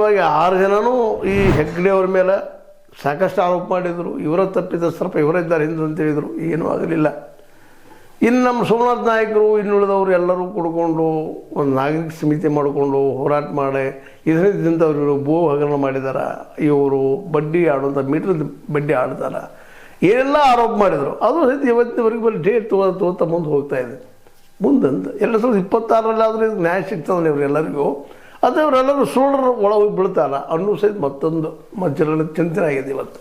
ಪ್ರಮುಖವಾಗಿ 6 ಜನನೂ ಈ ಹೆಗ್ಡೆ ಅವ್ರ ಮೇಲೆ ಸಾಕಷ್ಟು ಆರೋಪ ಮಾಡಿದರು. ಇವರ ತಪ್ಪಿತಸ್ಥರಪ್ಪ ಇವರಿದ್ದಾರೆ ಹಿಂದೆ ಅಂತ ಹೇಳಿದರು. ಏನೂ ಆಗಲಿಲ್ಲ. ಇನ್ನು ನಮ್ಮ ಸೋಮನಾಥ್ ನಾಯಕರು ಇನ್ನುಳಿದವರು ಎಲ್ಲರೂ ಕೂಡ್ಕೊಂಡು ಒಂದು ನಾಗರಿಕ ಸಮಿತಿ ಮಾಡಿಕೊಂಡು ಹೋರಾಟ ಮಾಡಿ ಇದರಿಂದವರು ಭೂ ಹಗರಣ ಮಾಡಿದಾರ, ಇವರು ಬಡ್ಡಿ ಆಡುವಂಥ ಮೀಟರ್ ಬಡ್ಡಿ ಆಡ್ತಾರೆ, ಏನೆಲ್ಲ ಆರೋಪ ಮಾಡಿದರು. ಅದು ಸಹಿತ ಇವತ್ತಿನವರೆಗೆ ಬರೀ ಡೇಟ್ ತಗೋತಾ ಮುಂದೆ ಹೋಗ್ತಾ ಇದೆ. ಮುಂದಂತ 2026 ಆದರೆ ಇದಕ್ಕೆ ನ್ಯಾಯ ಸಿಗ್ತದೆ ಇವರೆಲ್ಲರಿಗೂ. ಅದು ಇವರೆಲ್ಲರೂ ಸುಳ್ಳರ ಒಳಗೆ ಬೀಳ್ತಾರ ಅನ್ನೋ ಸಹಿತ ಮತ್ತೊಂದು ಮಧ್ಯದಲ್ಲಿ ಚಿಂತನೆ ಆಗಿದೆ ಇವತ್ತು.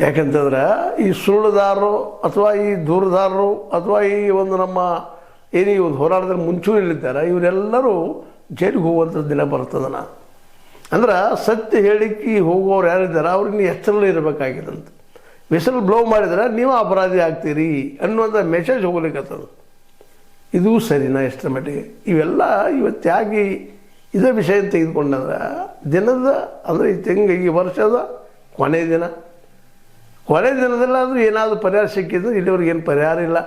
ಯಾಕಂತಂದ್ರೆ ಈ ಸುಳ್ಳುದಾರರು ಅಥವಾ ಈ ದೂರದಾರರು ಅಥವಾ ಈ ಒಂದು ನಮ್ಮ ಏನು ಈ ಒಂದು ಹೋರಾಟದಲ್ಲಿ ಮುಂಚೂಣಿಯಲ್ಲಿದ್ದಾರೆ ಇವರೆಲ್ಲರೂ ಜೈಲಿಗೆ ಹೋಗುವಂಥ ದಿನ ಬರ್ತದನ. ಅಂದ್ರೆ ಸತ್ಯ ಹೇಳಿಕೆ ಹೋಗೋರು ಯಾರಿದ್ದಾರೆ ಅವ್ರಿಗೆ ನೀವು ಎಚ್ಚರಲ್ಲೇ ಇರಬೇಕಾಗಿದಂತ. ವಿಸಲ್ ಬ್ಲೋ ಮಾಡಿದ್ರೆ ನೀವು ಅಪರಾಧಿ ಆಗ್ತೀರಿ ಅನ್ನುವಂಥ ಮೆಸೇಜ್ ಹೋಗ್ಲಿಕ್ಕತ್ತದ. ಇದು ಸರಿನಾ ಎಷ್ಟರ ಮಟ್ಟಿಗೆ? ಇವೆಲ್ಲ ಇವತ್ತು ಯಾಕೆ ಇದೇ ವಿಷಯ ತೆಗೆದುಕೊಂಡಂದ್ರೆ ದಿನದ ಅಂದರೆ ಈ ವರ್ಷದ ಕೊನೆಯ ದಿನದಲ್ಲಾದರೂ ಏನಾದರೂ ಪರಿಹಾರ ಸಿಕ್ಕಿದ್ರೆ ಇಲ್ಲಿವರೆಗೆ ಏನು ಪರಿಹಾರ ಇಲ್ಲ.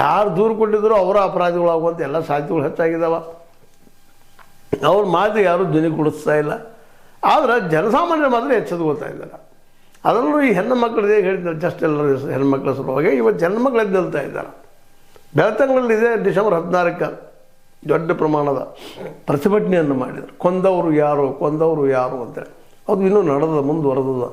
ಯಾರು ದೂರು ಕೊಟ್ಟಿದ್ರು ಅವರ ಅಪರಾಧಿಗಳಾಗುವಂಥ ಎಲ್ಲ ಸಾಧ್ಯತೆಗಳು ಹೆಚ್ಚಾಗಿದ್ದಾವೆ. ಅವ್ರ ಮಾತು ಯಾರೂ ಧ್ವನಿ ಕೊಡಿಸ್ತಾ ಇಲ್ಲ. ಆದರೆ ಜನಸಾಮಾನ್ಯರು ಮಾತ್ರ ಎಚ್ಚೆತ್ಕೊಳ್ತಾ ಇದ್ದಾರೆ. ಅದರಲ್ಲೂ ಈ ಹೆಣ್ಣು ಮಕ್ಕಳು ಹೇಗೆ ಹೇಳಿದ್ದಾರೆ, ಜಸ್ಟ್ ಎಲ್ಲರೂ ಹೆಣ್ಮಕ್ಳ ಸಲುವಾಗಿ ಇವತ್ತು ಹೆಣ್ಮಕ್ಳು ಎದ್ದೇಳ್ತಾ ಇದ್ದಾರೆ. ಬೆಳ್ತಂಗಳಲ್ಲಿದೆ ಡಿಸೆಂಬರ್ 14 ದೊಡ್ಡ ಪ್ರಮಾಣದ ಪ್ರತಿಭಟನೆಯನ್ನು ಮಾಡಿದರು. ಕೊಂದವರು ಯಾರು ಅಂತೇಳಿ. ಅದು ಇನ್ನೂ ನಡೆದ ಮುಂದುವರೆದ.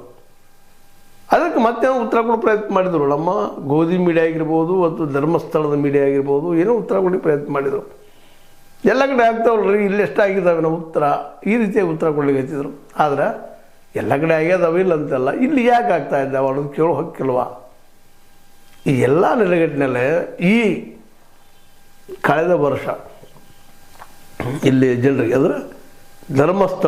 ಅದಕ್ಕೆ ಮತ್ತೆ ಉತ್ತರ ಕೊಡೋ ಪ್ರಯತ್ನ ಮಾಡಿದರು. ನಮ್ಮ ಗೋಧಿ ಮೀಡಿಯಾ ಆಗಿರ್ಬೋದು ಅಥವಾ ಧರ್ಮಸ್ಥಳದ ಮೀಡಿಯಾ ಆಗಿರ್ಬೋದು ಏನೋ ಉತ್ತರ ಕೊಡಿ ಪ್ರಯತ್ನ ಮಾಡಿದರು. ಎಲ್ಲ ಕಡೆ ಆಗ್ತಾವಲ್ರಿ, ಇಲ್ಲಿ ಎಷ್ಟಾಗಿದ್ದಾವೆ ನಾವು ಉತ್ತರ, ಈ ರೀತಿಯಾಗಿ ಉತ್ತರ ಕೊಡ್ಲಿಕ್ಕೆ ಹಚ್ಚಿದ್ರು. ಆದರೆ ಎಲ್ಲ ಕಡೆ ಆಗ್ಯದವ ಇಲ್ಲ ಅಂತಲ್ಲ, ಇಲ್ಲಿ ಯಾಕೆ ಆಗ್ತಾ ಇದ್ದಾವೆ ಅನ್ನೋದು ಕೇಳೋ ಹಕ್ಕಿಲ್ವಾ? ಈ ಎಲ್ಲ ನೆಲೆಗಟ್ಟಿನಲ್ಲೇ ಈ ಕಳೆದ ವರ್ಷ ಇಲ್ಲಿ ಜನರಿಗೆ ಅಂದರೆ ಧರ್ಮಸ್ಥಳ